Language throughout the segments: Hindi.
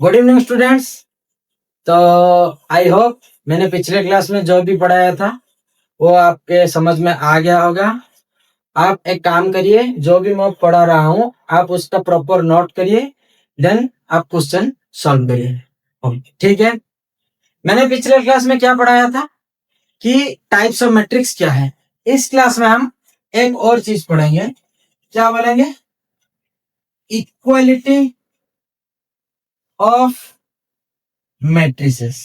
Good evening students. तो आई होप मैंने पिछले क्लास में जो भी पढ़ाया था वो आपके समझ में आ गया होगा। आप एक काम करिए, जो भी मैं पढ़ा रहा हूँ आप उसका प्रॉपर नोट करिए, देन आप क्वेश्चन सॉल्व करिए। ठीक है। मैंने पिछले क्लास में क्या पढ़ाया था कि टाइप्स ऑफ मैट्रिक्स क्या है। इस क्लास में हम एक और चीज पढ़ेंगे। क्या बोलेंगे? Equality of matrices.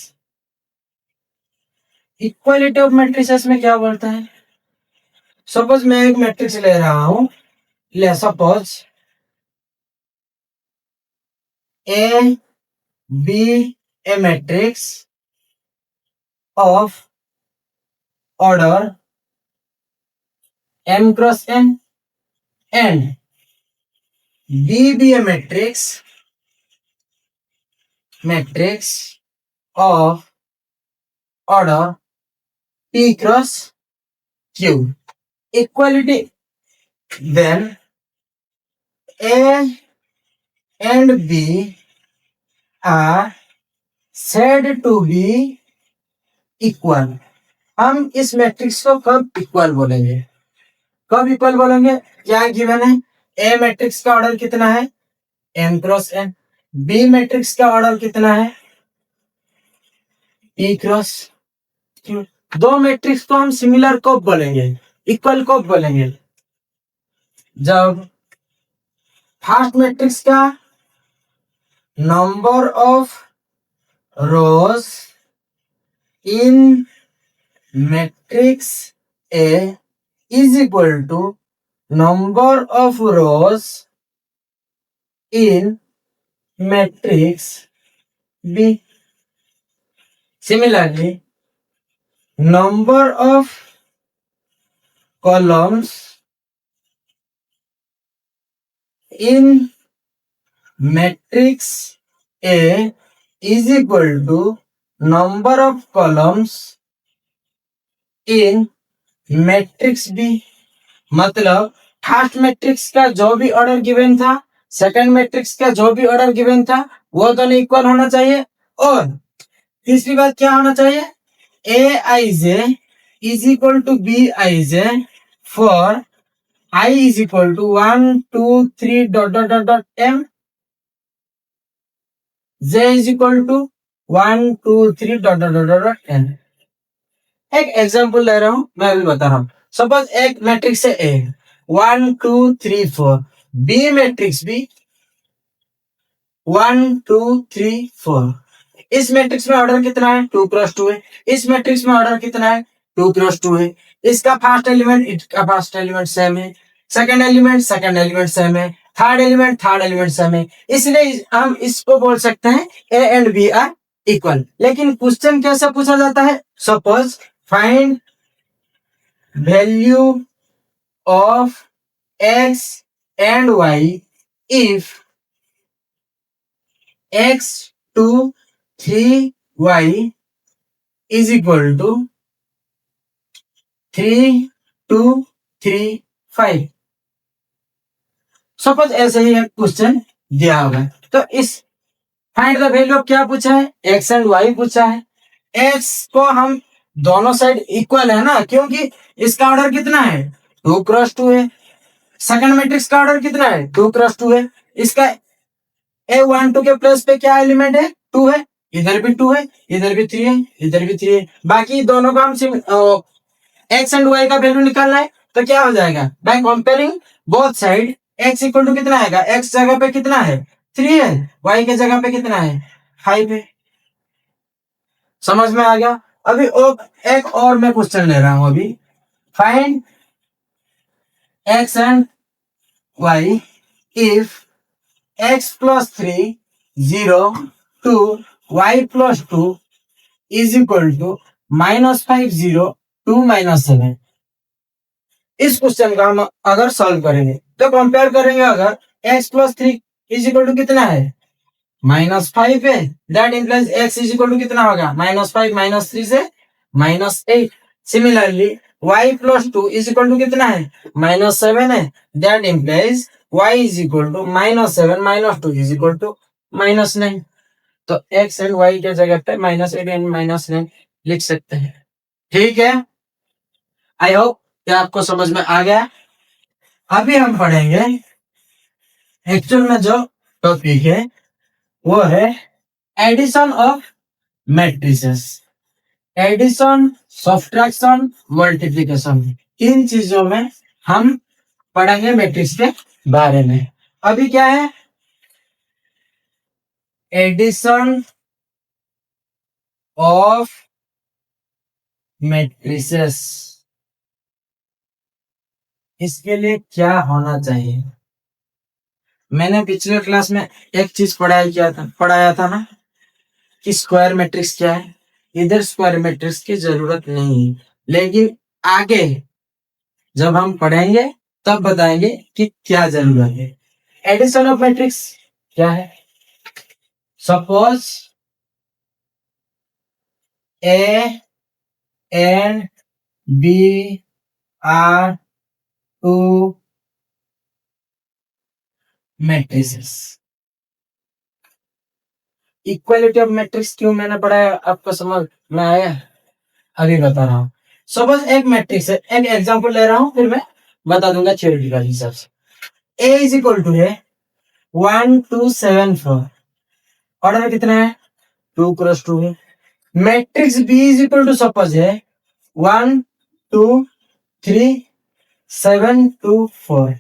Equality of matrices में क्या बोलता है? सपोज मैं एक मैट्रिक्स ले रहा हूं, ले suppose A B, A matrix of order m cross n and B A matrix of order p cross q। Equality, then a and b are said to be equal। हम इस मैट्रिक्स को कब इक्वल बोलेंगे? कब इक्वल बोलेंगे? क्या गिवन है? ए मैट्रिक्स का ऑर्डर कितना है? m cross n। B matrix का ऑर्डर कितना है? p cross q। दो मैट्रिक्स को हम सिमिलर कब बोलेंगे? इक्वल कब बोलेंगे? जब फर्स्ट मैट्रिक्स का number of rows in matrix A is equal to number of rows in matrix B. Similarly number of columns in matrix A is equal to number of columns in matrix B। मतलब फर्स्ट मैट्रिक्स का जो भी ऑर्डर गिवन था, सेकंड मैट्रिक्स का जो भी ऑर्डर गिवन था, वो दोनों इक्वल होना चाहिए। और तीसरी बात क्या होना चाहिए? Aij is equal to Bij for I is equal to 1, 2, 3 dot dot dot dot m। J is equal to 1, 2, 3 dot dot dot dot n। एक एग्जांपल ले रहा हूं, मैं अभी बता रहा हूं। सपोज एक मैट्रिक्स है A 1, 2, 3, 4। बी मैट्रिक्स भी 1, 2, 3, 4। इस मैट्रिक्स में ऑर्डर कितना है? 2 क्रॉस 2 है। इस मैट्रिक्स में ऑर्डर कितना है? 2 क्रॉस 2 है। इसका फर्स्ट एलिमेंट इसका फर्स्ट एलिमेंट सेम है, सेकंड एलिमेंट सेम है, थर्ड एलिमेंट सेम है। इसलिए हम इसको बोल सकते हैं A and B are equal. लेकिन क्वेश्चन कैसे पूछा जाता है? Suppose find value of x and y if x 2 3y is equal to 3 2 3 5। Suppose ऐसे ही एक क्वेश्चन दिया होगा, तो इस फाइंड द वैल्यू ऑफ क्या पूछा है? x एंड y पूछा है। x को हम दोनों साइड इक्वल है ना, क्योंकि इसका ऑर्डर कितना है? 2 क्रॉस 2 है। सेकंड मैट्रिक्स का ऑर्डर कितना है? 2 क्रॉस 2 है। इसका A12 के प्लस पे क्या एलिमेंट है? 2 है। इधर भी 2 है, इधर भी 3 है, इधर भी 3 है। बाकी दोनों को हम एक्स एंड वाई का वैल्यू निकालना है, तो क्या हो जाएगा? By comparing both side x equal to कितना आएगा? एक्स जगह पे कितना है? 3 है। वाई के जगह पे कितना है? 5 है। समझ में आ गया? अभी एक और मैं क्वेश्चन ले रहा हूं अभी। Find x and y if x plus 3 0 2 y plus 2 is equal to -5 0 2 -7। इस क्वेश्चन का हम अगर सॉल्व करेंगे तो कंपेयर करेंगे। अगर x plus 3 is equal to कितना है? -5 है। That implies x is equal to कितना होगा? -5 -3 से -8। Similarly y plus 2 is equal to कितना है? -7 है। That implies y is equal to -7 - 2 is equal to -9। तो एक्स एंड वाई के जगह पे -8 एंड -9 लिख सकते हैं। ठीक है, आई होप कि आपको समझ में आ गया। अभी हम पढ़ेंगे एक्चुअल में जो टॉपिक है वो है addition of matrices. Addition, subtraction, multiplication, इन चीजों में हम पढ़ेंगे मैट्रिक्स के बारे में। अभी क्या है, एडिशन ऑफ मैट्रिसेस, इसके लिए क्या होना चाहिए। मैंने पिछले क्लास में एक चीज पढ़ाया था ना कि स्क्वायर मैट्रिक्स क्या है। इधर स्क्वायर मैट्रिक्स की जरूरत नहीं है, लेकिन आगे जब हम पढ़ेंगे तब बताएंगे कि क्या जरूरत है। एडिशन ऑफ मैट्रिक्स क्या है, suppose A and B are two matrices. Equality of matrix क्यों मैंने पढ़ाया, आपको समझ में आया, अभी बता रहा हूं। सपोज एक मैट्रिक्स है, एक एग्जांपल ले रहा हूं, फिर मैं बता दूंगा थ्योरेटिकल हिसाब से। ए इज इक्वल टू है 1 2 7 4, ऑर्डर कितना है 2 क्रॉस 2 है। Matrix B is equal to suppose है 1 2 3 7 2 4,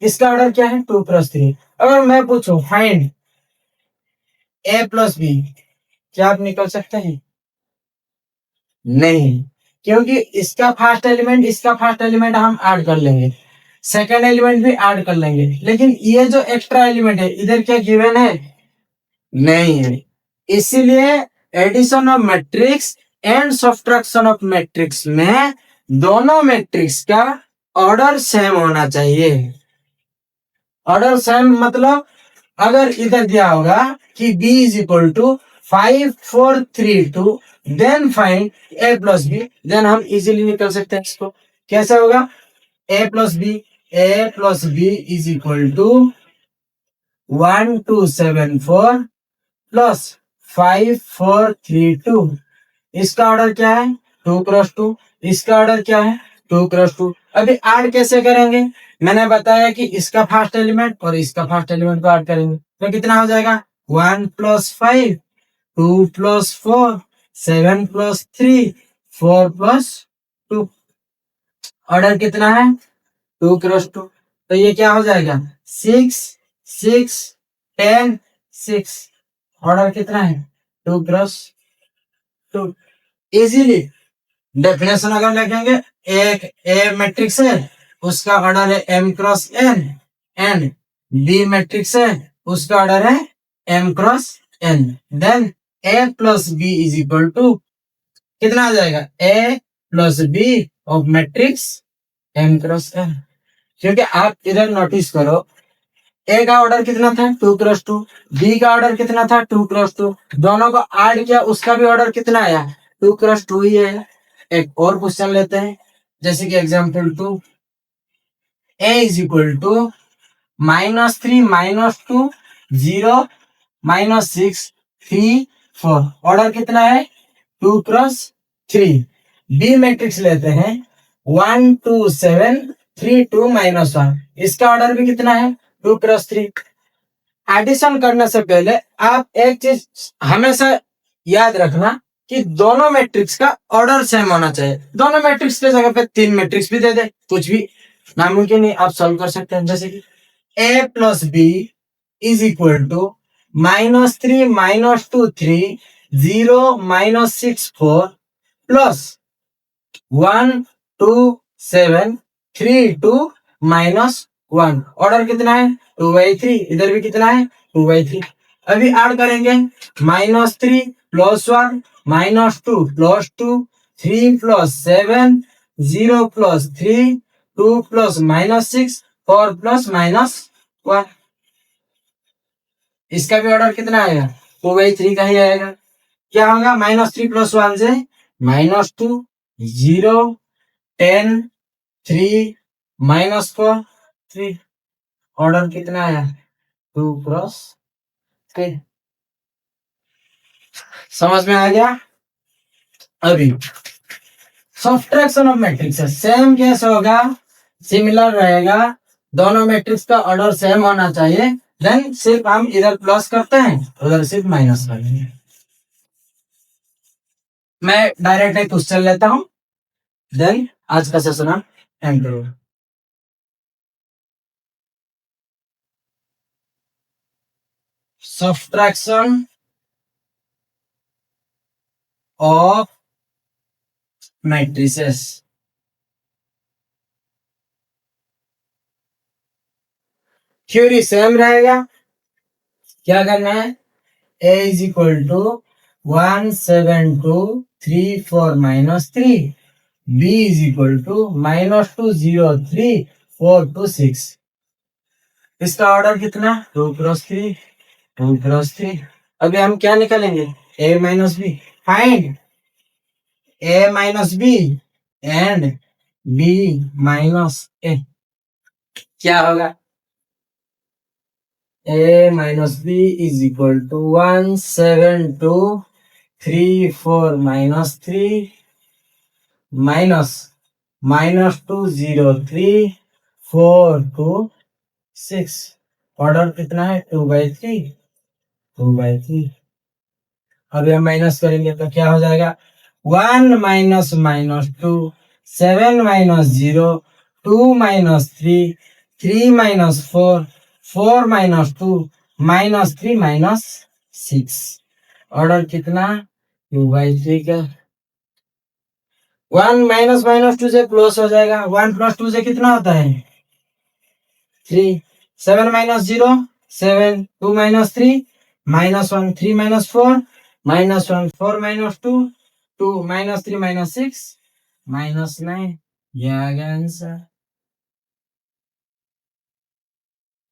इसका ऑर्डर क्या है 2 क्रॉस 3। अगर मैं पूछूं फाइंड ए प्लस बी, क्या आप निकल सकते हैं? नहीं, क्योंकि इसका फर्स्ट एलिमेंट हम ऐड कर लेंगे, सेकंड एलिमेंट भी ऐड कर लेंगे, लेकिन ये जो एक्स्ट्रा एलिमेंट है इधर क्या गिवन है? नहीं है। इसीलिए addition of matrix and subtraction of matrix में दोनों मैट्रिक्स का ऑर्डर सेम होना चाहिए। ऑर्डर सेम मतलब अगर इधर दिया होगा कि b is equal to 5 4 3 2, then find a plus B, then हम इजीली निकल सकते हैं इसको। कैसे होगा? a plus B is equal to 1 2 7 4 plus 5 4 3 2। इसका ऑर्डर क्या है 2 क्रॉस 2, इसका ऑर्डर क्या है 2 क्रॉस 2। अभी ऐड कैसे करेंगे? मैंने बताया कि इसका फर्स्ट एलिमेंट और इसका फर्स्ट एलिमेंट को ऐड करेंगे तो कितना हो जाएगा 1 plus 5 2 plus 4 7 plus 3 4 plus 2। Order कितना है 2 क्रॉस 2, तो ये क्या हो जाएगा 6 6 10 6। ऑर्डर कितना है 2 क्रॉस 2। इजीली डेफिनेशन अगर लिखेंगे, एक ए मैट्रिक्स है उसका ऑर्डर है m cross n, and B matrix है उसका ऑर्डर है m cross n, then a plus B is equal to कितना आ जाएगा a plus B of matrix m cross n। क्योंकि आप इधर नोटिस करो, ए का ऑर्डर कितना था 2 क्रॉस 2, बी का ऑर्डर कितना था 2 क्रॉस 2, दोनों को ऐड किया उसका भी ऑर्डर कितना आया 2 क्रॉस 2 ही है। एक और क्वेश्चन लेते हैं, जैसे कि example 2, a is equal to -3 -2 0 -6 3 4, order कितना है 2 क्रॉस 3। बी मैट्रिक्स लेते हैं 1 2 7 3 2 -1, इसका ऑर्डर भी कितना है 2 क्रॉस 3। एडिशन करने से पहले आप एक चीज हमेशा याद रखना कि दोनों मैट्रिक्स का ऑर्डर सेम होना चाहिए। दोनों मैट्रिक्स के जगह पे 3 मैट्रिक्स भी दे दे, कुछ भी नामुमकिन नहीं, आप सॉल्व कर सकते हैं। जैसे कि a plus B is equal to -3 -2 3 0 -6 4 plus 1 2 7 3 2 -1, order कितना है 2/3, इधर भी कितना है 2/3। अभी ऐड करेंगे -3 plus 1 -2 plus 2 3 plus 7 0 plus 3 2 plus -6 4 plus -1, इसका भी ऑर्डर कितना आएगा 2/3 का ही आएगा। क्या होगा -3 प्लस 1 से -2 0 10 3 -4 3, ऑर्डर कितना आया 2 क्रॉस 3। समझ में आ गया। अभी subtraction of matrix same case होगा, सिमिलर रहेगा, दोनों मैट्रिक्स का ऑर्डर सेम होना चाहिए। देन सिर्फ हम इधर प्लस करते हैं, उधर सिर्फ माइनस करेंगे। मैं डायरेक्ट एक क्वेश्चन लेता हूं, देन आज का सेशन हम एंड करूंगा। Subtraction of matrices. Theory same रहेगा। क्या करना है, a is equal to 17234 -3, b is equal to -203 426। इसका ऑर्डर कितना, 2 क्रॉस 3 2 क्रॉस 3। अभी हम क्या निकालेंगे, a minus B. Find a minus B and b minus a। क्या होगा, a minus B is equal to 17234 -3 -203 426। Order कितना है, 2/3 2/3। अभी हम माइनस करेंगे तो क्या हो जाएगा, 1 minus minus 2 7 minus 0 2 minus 3 3 minus 4 4 minus 2 -3 -6। Order कितना, 2/3 का। 1 माइनस माइनस 2 से प्लस हो जाएगा, 1 प्लस 2 से कितना होता है, 3। 7 माइनस 0 7 2 माइनस 3 -1 3 माइनस 4 -1 4 माइनस 2 2 -3 -6 -9। ये आ गया आंसर।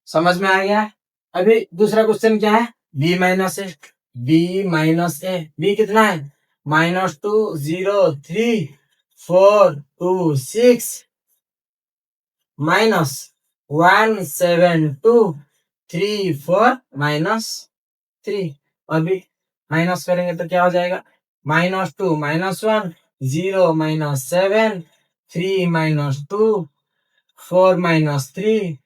समझ में आ गया। अभी दूसरा क्वेश्चन क्या है, b माइनस ए। b कितना है, -203426 -17234 अभी माइनस करेंगे तो क्या हो जाएगा, -2 -1 0 -7 3 -2 4 -3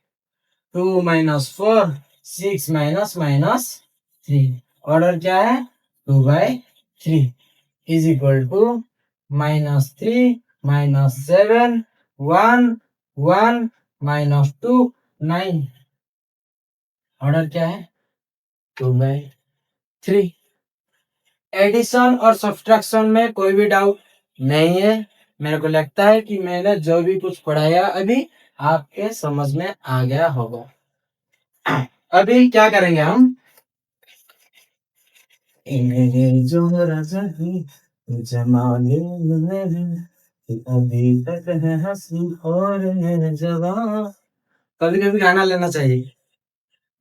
2 -4 6 -3। ऑर्डर क्या है, 2/3 इज इक्वल टू -3 -7 1 1 -2 9। ऑर्डर क्या है, 2/3। एडिशन और सब्ट्रैक्शन में कोई भी डाउट नहीं है। मेरे को लगता है कि मैंने जो भी कुछ पढ़ाया अभी आपके समझ में आ गया होगा। अभी क्या करेंगे हम, जो जमाने अभी तक है हंसी और है जवां। कभी कभी गाना लेना चाहिए,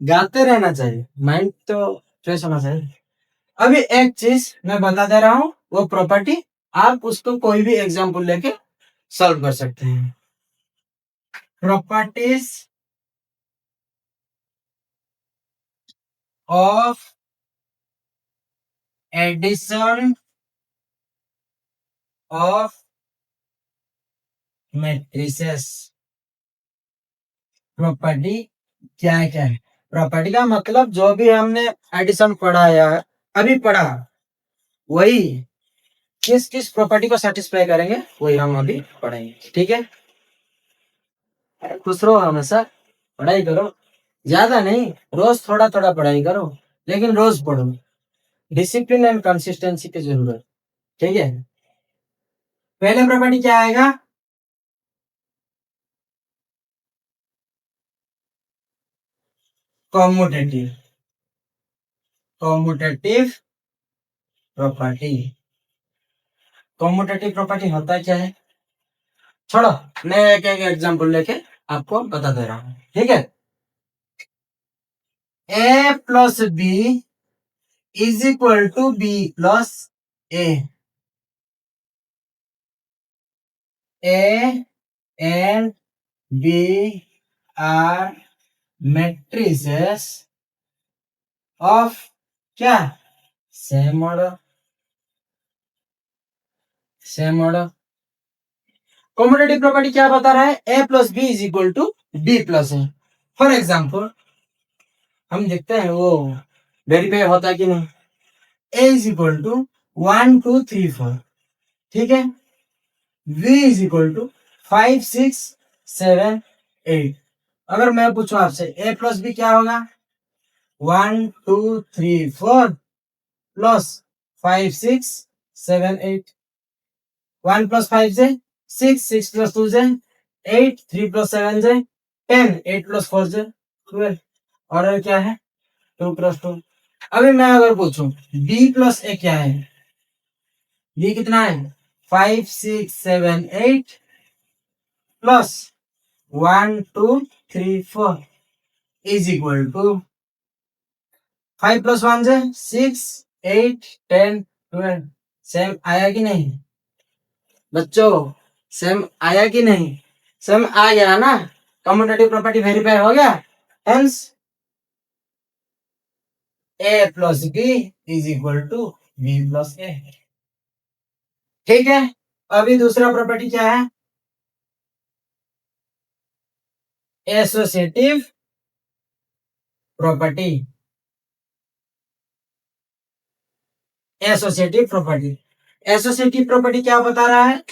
गाते रहना चाहिए, माइंड तो फ्रेश होना चाहिए। अभी एक चीज मैं बता दे रहा हूँ, वो प्रॉपर्टी आप उसको कोई भी एग्जांपल लेके सॉल्व कर सकते हैं। Properties of addition of matrices. Property क्या है, प्रॉपर्टी का मतलब जो भी हमने एडिशन पढ़ाया अभी पढ़ा, वही किस किस प्रॉपर्टी को सेटिस्फाई करेंगे वही हम अभी पढ़ेंगे। ठीक है, खुश रहो, हमेशा पढ़ाई करो, ज्यादा नहीं, रोज थोड़ा थोड़ा पढ़ाई करो, लेकिन रोज पढ़ो। डिसिप्लिन एंड कंसिस्टेंसी की जरूरत। ठीक है, पहले प्रॉपर्टी क्या आएगा, commutative. Commutative property. Commutative property होता क्या है, छोड़ो, मैं एक एक एग्जांपल लेके आपको बता दे रहा हूँ। ठीक है, a plus B is equal to B plus A. A and B are matrices of क्या, same order. Same order. Commutative property क्या बता रहा है, A plus B is equal to B plus A. For example हम देखते हैं वो वेरीफाई होता है कि नहीं। ए इज इक्वल टू 1 2 3 4, ठीक है। v is equal to 5 6 7 8। अगर मैं पूछूं आपसे a प्लस बी क्या होगा, 1 2 3 4 प्लस 5 6 7 8। 1 प्लस 5 से 6, 6 प्लस 2 से 8, 3 प्लस 7 से 10, 8 प्लस 4 से 12। ऑर्डर क्या है, 2 प्लस 2। अभी मैं अगर पूछूं b प्लस ए क्या है, b कितना है 5 6 7 8 plus 1 2 3 4 is equal to 5 plus 1 से 6 8 10 12। सेम आया कि नहीं बच्चों, सेम आया कि नहीं, सेम आ गया ना। कम्यूटेटिव प्रॉपर्टी वेरीफाई हो गया। Hence a plus B is equal to B plus A. ठीक है, अभी दूसरा प्रॉपर्टी क्या है, associative property. Associative property, associative property क्या बता रहा है,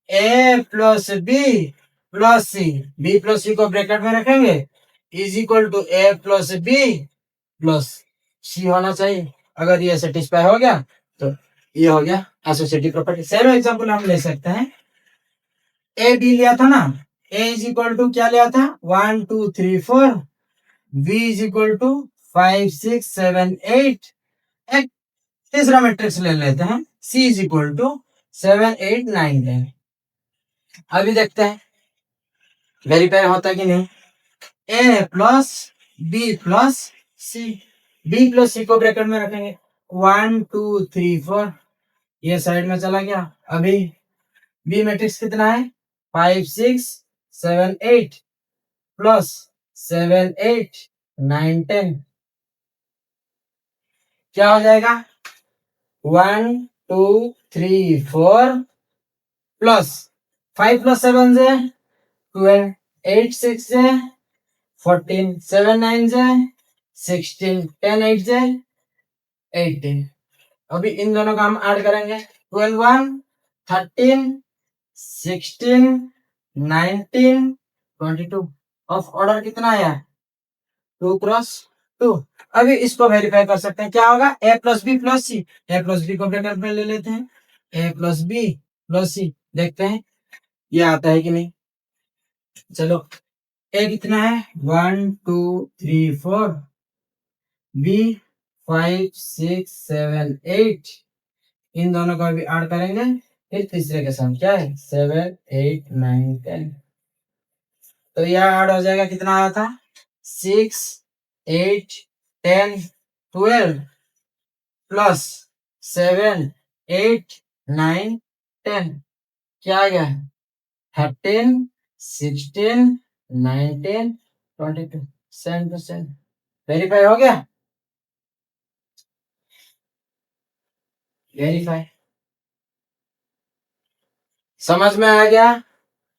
A plus B plus C, B plus C को ब्रैकेट में रखेंगे is equal to A plus B plus C होना चाहिए। अगर ये सेटिस्फाई हो गया तो ये हो गया एसोसिएटिव प्रॉपर्टी। सेम एग्जांपल हम ले सकते हैं, ए बी लिया था ना, ए इज इक्वल टू क्या लिया था 1 2 3 4, बी इज इक्वल टू 5 6 7 8। एक तीसरा मैट्रिक्स ले लेते हैं, सी इज इक्वल टू 7 8 9 10। अभी देखते हैं वेरीफाई होता है कि नहीं। ए plus B plus C, B plus C को ब्रैकेट में रखेंगे 1 2 3 4, ये साइड में चला गया। अभी बी मैट्रिक्स कितना है 5 6 7 8 प्लस 7 8 9 10, क्या हो जाएगा 1 2 3 4 प्लस 5 प्लस 7 से 12, 8 6 से 14, 7 9 से 16, 10 8 से 18। अभी इन दोनों का हम ऐड करेंगे 12 1 13 16 19 22। ऑफ ऑर्डर कितना आया 2 क्रॉस 2। अभी इसको वेरीफाई कर सकते हैं, क्या होगा ए प्लस बी प्लस सी, ए प्लस बी को ब्रैकेट में ले लेते हैं, ए प्लस बी प्लस सी, देखते हैं ये आता है कि नहीं। चलो ए कितना है 1 2 3 4, बी 5 6 7 8, इन दोनों का भी ऐड करेंगे, फिर तीसरे के साथ क्या है 7 8 9 10। तो यह ऐड हो जाएगा, कितना आया था 6 8 10 12 प्लस 7 8 9 10, क्या आ गया 13 16 19 22। 7%। वेरीफाई हो गया, वेरीफाई समझ में आ गया।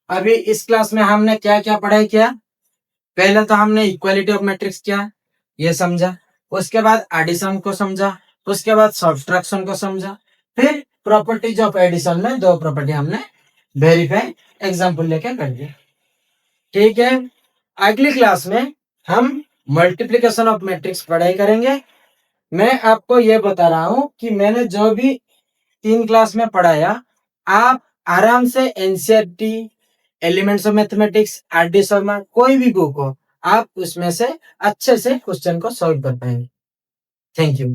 अभी इस क्लास में हमने क्या क्या पढ़ाई किया, पहले तो हमने इक्वालिटी ऑफ मैट्रिक्स क्या ये समझा, उसके बाद एडिशन को समझा, उसके बाद सब्ट्रैक्शन को समझा, फिर प्रॉपर्टीज ऑफ एडिशन में दो प्रॉपर्टी हमने वेरीफाई एग्जांपल लेके कर दिया। ठीक है, अगली क्लास में हम मल्टीप्लिकेशन ऑफ मैट्रिक्स पढ़ाई करेंगे। मैं आपको ये बता रहा हूं कि मैंने जो भी 3 क्लास में पढ़ाया, आप आराम से NCERT, elements of mathematics, R D Sharma, कोई भी बुक हो, आप उसमें से अच्छे से क्वेश्चन को सॉल्व कर पाएंगे। Thank you.